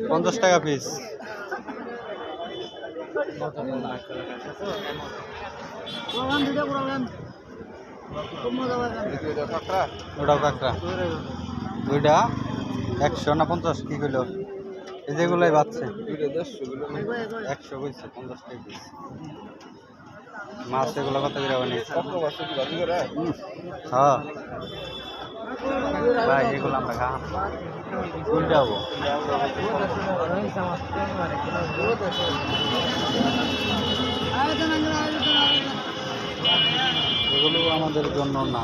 50 টাকা পিস। ওটাও কাঁকড়া দুইটা 100 না 50 কি কইল? এই যেগুলাই বাচ্চা 100 কইছে 50 টাকা পিস। মাছ এগুলো কত করে বানিয়েছে? হ্যাঁ ভাই এগুলো আমরা খাম যাবো। এগুলো আমাদের জন্য না,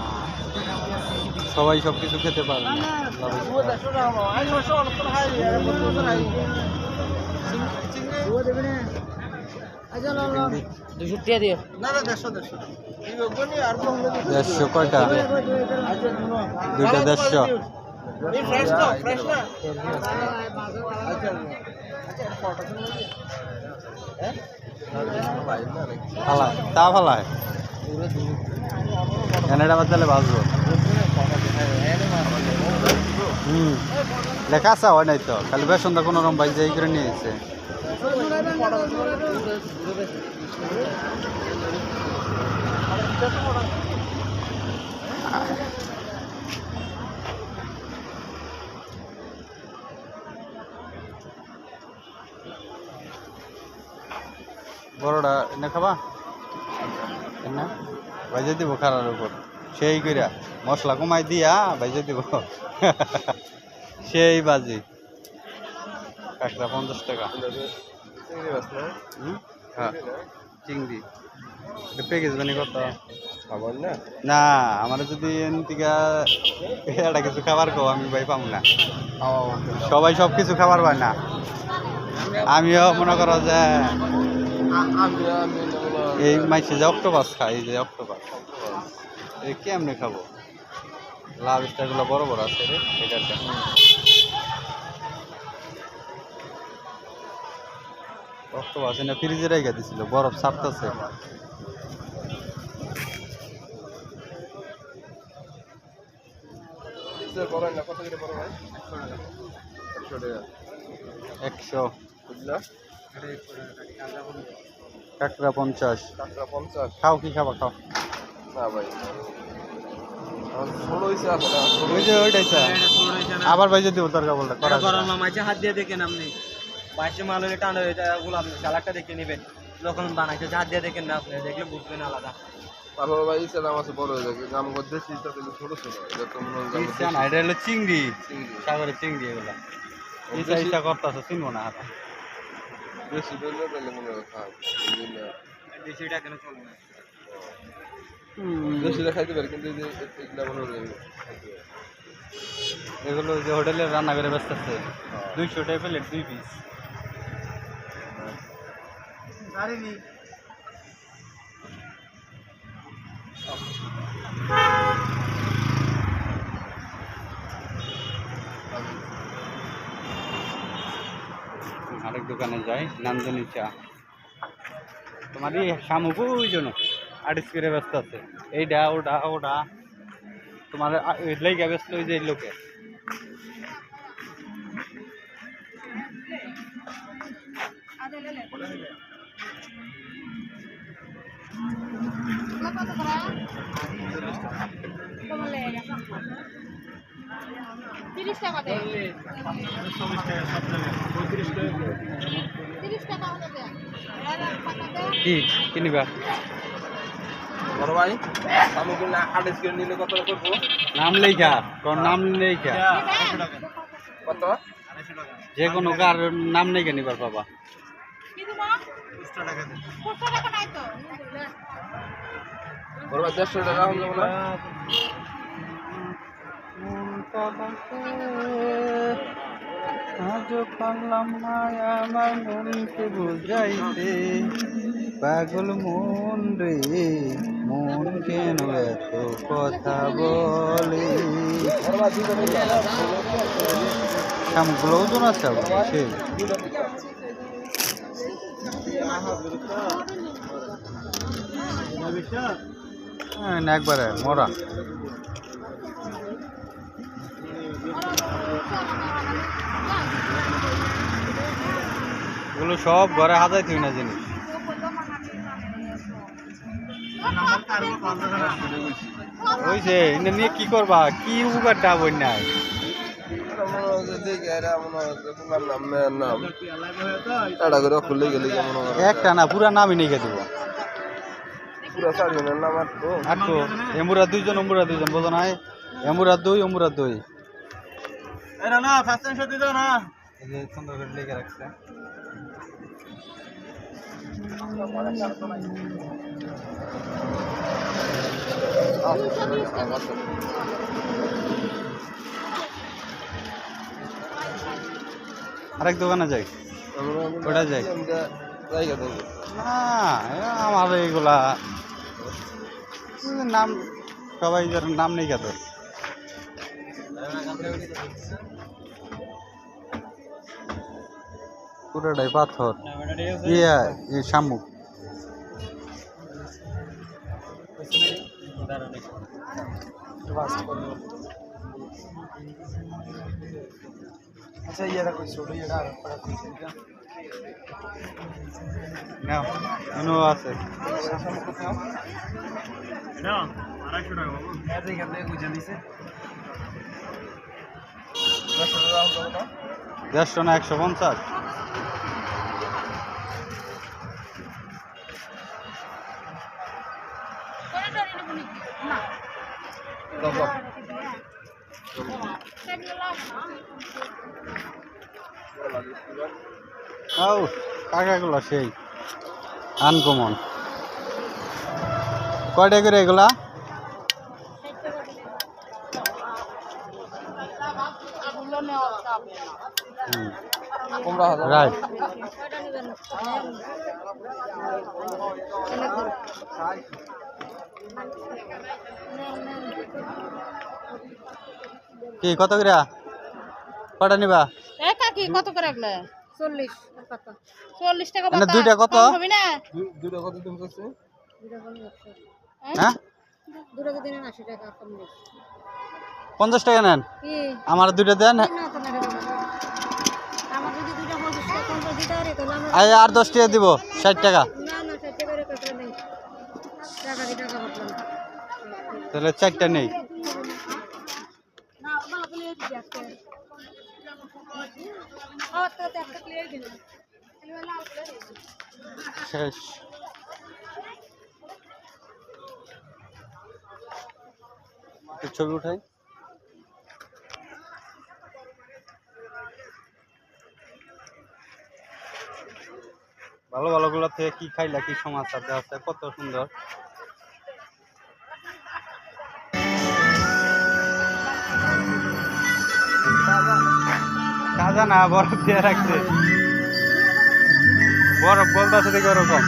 সবাই সব কিছু খেতে পারে না। দেড়শো কয়টা? দুইটা 150। ফালায় তা ফালায় ক্যানাডা বাজালে বাজবো। লেখা আসা হয় নাই তো, খালি বেসনটা কোনো রকম বাইজে করে নিয়েছে। বড়টা এনে খাবা এনে ভাইজে দিব খারার উপর সেই কইরা মশলা কমাই দিয়া ভাইজে দিব সেই বাজি। কাঁকড়া 50 টাকা। হ্যাঁ চিংড়ি প্যাকেজ বানি কত? না আমার যদি এটা কিছু খাবার কো আমি ভাই পাবো না। সবাই সব কিছু খাবার পায় না। আমিও মনে করো যে এই মাইসে যে অক্টোপাস খাই, এই যে অক্টোপাস এই কেমনে খাবো? লাভ স্টারগুলো বড় বড় আছে রে। এটা অক্টোপাস না ফ্রিজে রেখে দিছিল, বরফ ছাপতেছে। একশো কাঁকড়া 50। খাও কি খাবা খাও। আবার ভাই যদি তরকা বলতে হাত দিয়ে দেখেন আপনি বাইশে মাল হলে টান হয়ে যায় ওগুলো আপনি স্যালাডটা দেখে নেবেন যখন বানাইছে হাত দিয়ে দেখেন না, আপনি দেখলে বুঝবেন আলাদা। তারপর ভাই ইসলাম আছে বড় হয়ে যাবে নাম করতে শীতটা কিন্তু ছোট ছোট এটা তো মনে হয় এটা হলো চিংড়ি, সাগরের চিংড়ি। এগুলা ইচ্ছা করতেছে চিনবো না হাতে বেশি বেলে তাহলে মনে হয় খাও দেশিটা কেন চলবে না? বেশিটা খাইতে পারি কিন্তু এগুলা মনে হয় এগুলো যে হোটেলে রান্না করে ব্যস্ত আছে 200 টাকা প্লেট 2 পিস। আরেক দোকানে যাই, নান্দনী চা। তোমার এই শামুক ওই জন্য আর্টিস্ট করে ব্যস্ত আছে। এইটা ওটা ওটা তোমার লেগে ব্যস্ত ওই যে লোকে। কি কিনিবা বড় ভাই শামুক না আড়াইশ করে নিলে কত করবো? নাম লেখা কোন নাম লেখা কত? যে কোনো কার নাম লেখা নিবার বাবা। বড় ভাই 150 টাকা হলো না? আজ পারলাম না আমার মনকে বুঝাইতে, পাগল মন রে মন কেন এত কথা বলে। শামুকগুলো ওজন আছে সেই একবারে মরা। এগুলো সব ঘরে হাজাই তুই না জিনিস। হইছে এটা নিয়ে কি করবা, কি উপকারটা বই নাই? একটা না পুরা নামই নিয়ে দিব। আটটো এমুরা দুইজন বোঝো নাই? এমুরা দুই অমুরা দুই। এই যে সুন্দর করে লিখে রাখছে। আরেক দোকানে যাই, ওটা যাই না। আমার এইগুলা নাম সবাই নাম নেই কত। পুরোটাই পাথর। ইয়া শামুক। আচ্ছা ইয়েটা কই ছোট ইয়েটা আর পড়া কই নাও এনো আছে। না 250 টাকা বাবু এত এখানে বুঝে দিছে 150 না 150। কাকাগুলো সেই আনকমন। কয়টা করে এগুলা? রাইট। কি কত করে? কটা নিবা? কাকি কত করে রাখলে? 40 কত? 40 টাকা মানে দুইটা কত? হবে না? দুইটা কত দিন করছে? হ্যাঁ দুটো দিনে 80 টাকা কম নেই। 50 টাকা নেন। কি আমার দুইটা দেন। না তো না আমার যদি দুইটা 50 টাকা কম করে দিতে আরে তাহলে আমরা আর 10 টাকা দিব, 60 টাকা। না না 60 টাকা করে কত নেই। টাকা দি টাকা বললাম তাহলে 4টা নেই। না বাবা বলে দিই আজকে তো একটা ক্লিয়ার দিন তাহলে লাল করে শেষ। ছবি উঠাই। ভালো ভালো গুলো থেকে কি খাইলা, কি সমাচার দেওয়া আছে, কত সুন্দর। সাজা না বরফ দিয়ে রাখছে, বরফ বলতে আছে দেখে ওরকম।